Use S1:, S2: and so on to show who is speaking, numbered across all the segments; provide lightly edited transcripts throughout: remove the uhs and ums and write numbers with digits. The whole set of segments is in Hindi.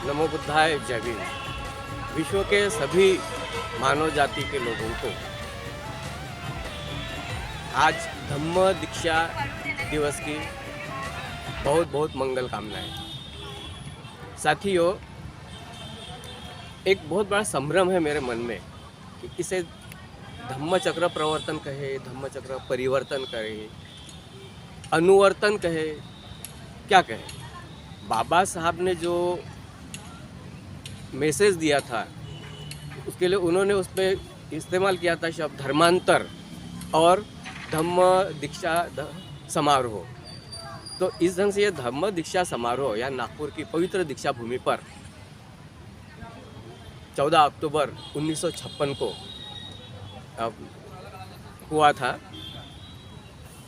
S1: नमो बुद्धाय जय भीम। विश्व के सभी मानव जाति के लोगों को आज धम्म दीक्षा दिवस की बहुत बहुत मंगल कामनाएं। साथियों, एक बहुत बड़ा संभ्रम है मेरे मन में कि इसे धम्म चक्र प्रवर्तन कहे, धम्म चक्र परिवर्तन कहे, अनुवर्तन कहे, क्या कहे। बाबा साहब ने जो मैसेज दिया था उसके लिए उन्होंने उस पर इस्तेमाल किया था शब्द धर्मांतर और धम्म दीक्षा समारोह। तो इस ढंग से ये धम्म दीक्षा समारोह या नागपुर की पवित्र दीक्षा भूमि पर 14 अक्टूबर 1956 को हुआ था।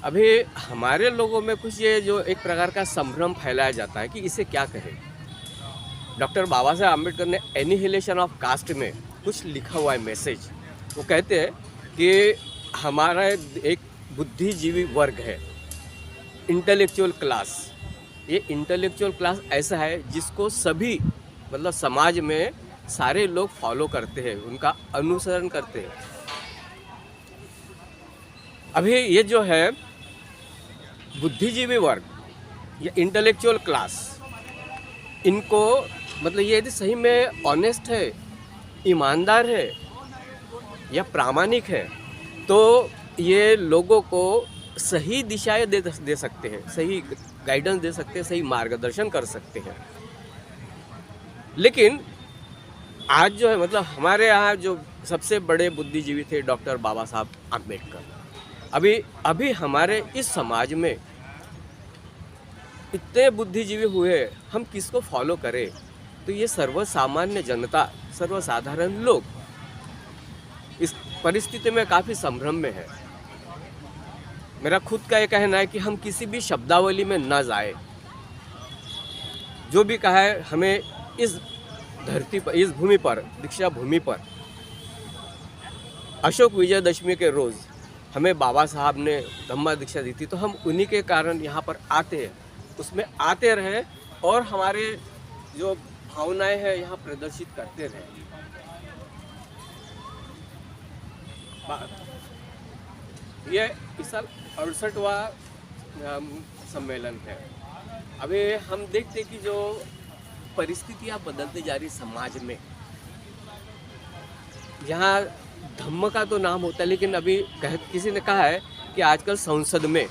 S1: अभी हमारे लोगों में कुछ ये जो एक प्रकार का संभ्रम फैलाया जाता है कि इसे क्या कहें। डॉक्टर बाबा साहेब आम्बेडकर ने एनिहिलेशन ऑफ कास्ट में कुछ लिखा हुआ है मैसेज। वो कहते हैं कि हमारा एक बुद्धिजीवी वर्ग है, इंटेलेक्चुअल क्लास। ये इंटेलेक्चुअल क्लास ऐसा है जिसको सभी मतलब समाज में सारे लोग फॉलो करते हैं, उनका अनुसरण करते हैं। अभी ये जो है बुद्धिजीवी वर्ग, ये इंटेलेक्चुअल क्लास, इनको मतलब ये यदि सही में ऑनेस्ट है, ईमानदार है या प्रामाणिक है तो ये लोगों को सही दिशाएं दे सकते हैं, सही गाइडेंस दे सकते हैं, सही मार्गदर्शन कर सकते हैं। लेकिन आज जो है मतलब हमारे यहाँ जो सबसे बड़े बुद्धिजीवी थे डॉक्टर बाबा साहब आम्बेडकर। अभी हमारे इस समाज में इतने बुद्धिजीवी हुए, हम किसको फॉलो करें? तो ये सर्वसामान्य जनता, सर्वसाधारण लोग इस परिस्थिति में काफ़ी संभ्रम में है। मेरा खुद का ये कहना है कि हम किसी भी शब्दावली में न जाए। जो भी कहा है हमें इस धरती पर, इस भूमि पर, दीक्षा भूमि पर अशोक विजयदशमी के रोज़ हमें बाबा साहब ने धम्म दीक्षा दी थी, तो हम उन्हीं के कारण यहाँ पर आते हैं, उसमें आते रहे और हमारे जो भावनाएं हैं यहाँ प्रदर्शित करते रहे। ये इस साल 68वां सम्मेलन है। अभी हम देखते कि जो परिस्थितियाँ बदलती जा रही समाज में, यहाँ धम्म का तो नाम होता है, लेकिन अभी किसी ने कहा है कि आजकल संसद में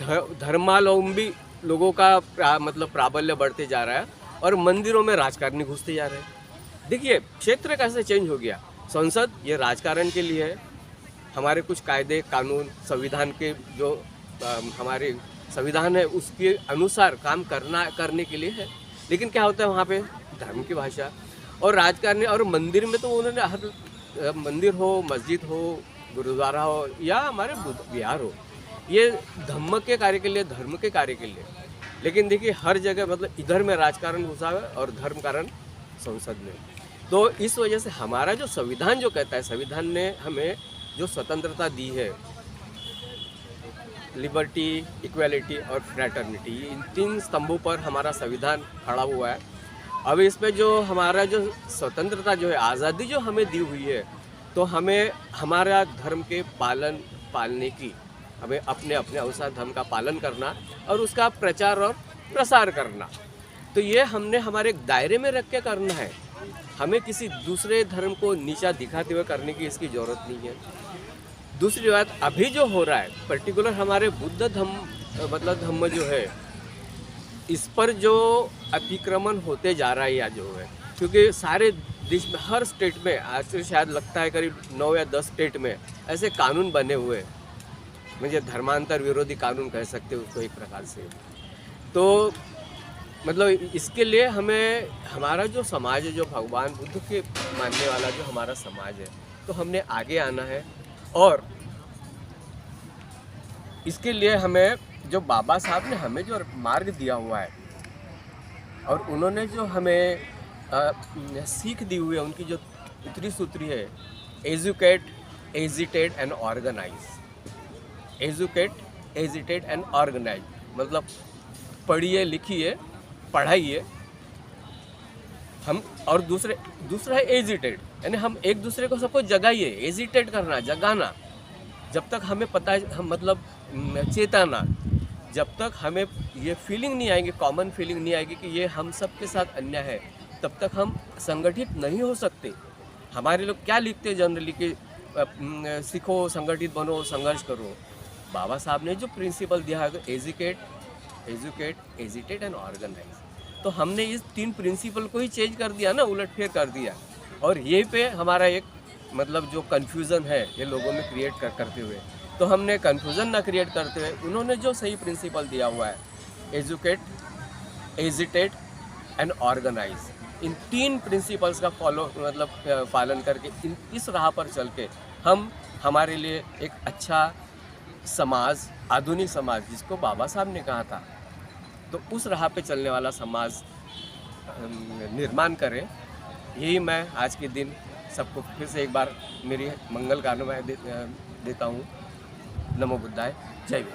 S1: धर्मावलंबी लोगों का मतलब प्राबल्य बढ़ते जा रहा है और मंदिरों में राजकारणी घुसते जा रहे हैं। देखिए क्षेत्र कैसे चेंज हो गया। संसद ये राजकारण के लिए है, हमारे कुछ कायदे कानून संविधान के जो हमारे संविधान है उसके अनुसार काम करने के लिए है। लेकिन क्या होता है वहाँ पे धर्म की भाषा और राजकारणी। और मंदिर में तो उन्होंने हर मंदिर हो, मस्जिद हो, गुरुद्वारा हो या हमारे विहार हो, ये धम्म के कार्य के लिए, धर्म के कार्य के लिए। लेकिन देखिए हर जगह मतलब इधर में राजकारण घुसा है और धर्म कारण संसद में। तो इस वजह से हमारा जो संविधान जो कहता है, संविधान ने हमें जो स्वतंत्रता दी है, लिबर्टी, इक्वालिटी और फ्रैटर्निटी, इन 3 स्तंभों पर हमारा संविधान खड़ा हुआ है। अब इसमें जो हमारा जो स्वतंत्रता जो है, आज़ादी जो हमें दी हुई है, तो हमें हमारा धर्म के पालने की, हमें अपने अपने अनुसार धर्म का पालन करना और उसका प्रचार और प्रसार करना। तो ये हमने हमारे दायरे में रख के करना है। हमें किसी दूसरे धर्म को नीचा दिखाते हुए करने की इसकी ज़रूरत नहीं है। दूसरी बात, अभी जो हो रहा है पर्टिकुलर हमारे बुद्ध धम्म मतलब धम्म जो है, इस पर जो अतिक्रमण होते जा रहा है या जो है, क्योंकि सारे देश में हर स्टेट में आज से शायद लगता है करीब 9 या 10 स्टेट में ऐसे कानून बने हुए, मुझे धर्मांतर विरोधी कानून कह सकते हैं उसको एक प्रकार से। तो मतलब इसके लिए हमें हमारा जो समाज है, जो भगवान बुद्ध के मानने वाला जो हमारा समाज है, तो हमने आगे आना है। और इसके लिए हमें जो बाबा साहब ने हमें जो मार्ग दिया हुआ है और उन्होंने जो हमें सीख दी हुई है, उनकी जो उत्तरी सूत्री है, educate, agitate and organise. Educate, agitate and organise मतलब पढ़िए, लिखिए, पढ़ाइए हम और दूसरा है एजिटेट, यानी हम एक दूसरे को सबको जगाइए, एजिटेट करना, जगाना। जब तक हमें पता है, हम मतलब चेताना, जब तक हमें ये फीलिंग नहीं आएगी, कॉमन फीलिंग नहीं आएगी कि ये हम सब के साथ अन्याय है, तब तक हम संगठित नहीं हो सकते। हमारे लोग क्या लिखते हैं जनरली कि सीखो, संगठित बनो, संघर्ष करो। बाबा साहब ने जो प्रिंसिपल दिया है, एजुकेट, एजिटेट एंड ऑर्गेनाइज, तो हमने इस 3 प्रिंसिपल को ही चेंज कर दिया ना, उलटफेर कर दिया। और ये पे हमारा एक मतलब जो कन्फ्यूज़न है ये लोगों में क्रिएट करते हुए, तो हमने कन्फ्यूज़न ना क्रिएट करते हुए उन्होंने जो सही प्रिंसिपल दिया हुआ है, एजुकेट, एजिटेट एंड ऑर्गेनाइज, इन 3 प्रिंसिपल्स का पालन करके इस राह पर चल के हम हमारे लिए एक अच्छा समाज, आधुनिक समाज जिसको बाबा साहब ने कहा था, तो उस राह पे चलने वाला समाज निर्माण करें। यही मैं आज के दिन सबको फिर से एक बार मेरी मंगल कामनाएं देता हूँ। नमो बुद्धाय, जय हिंद।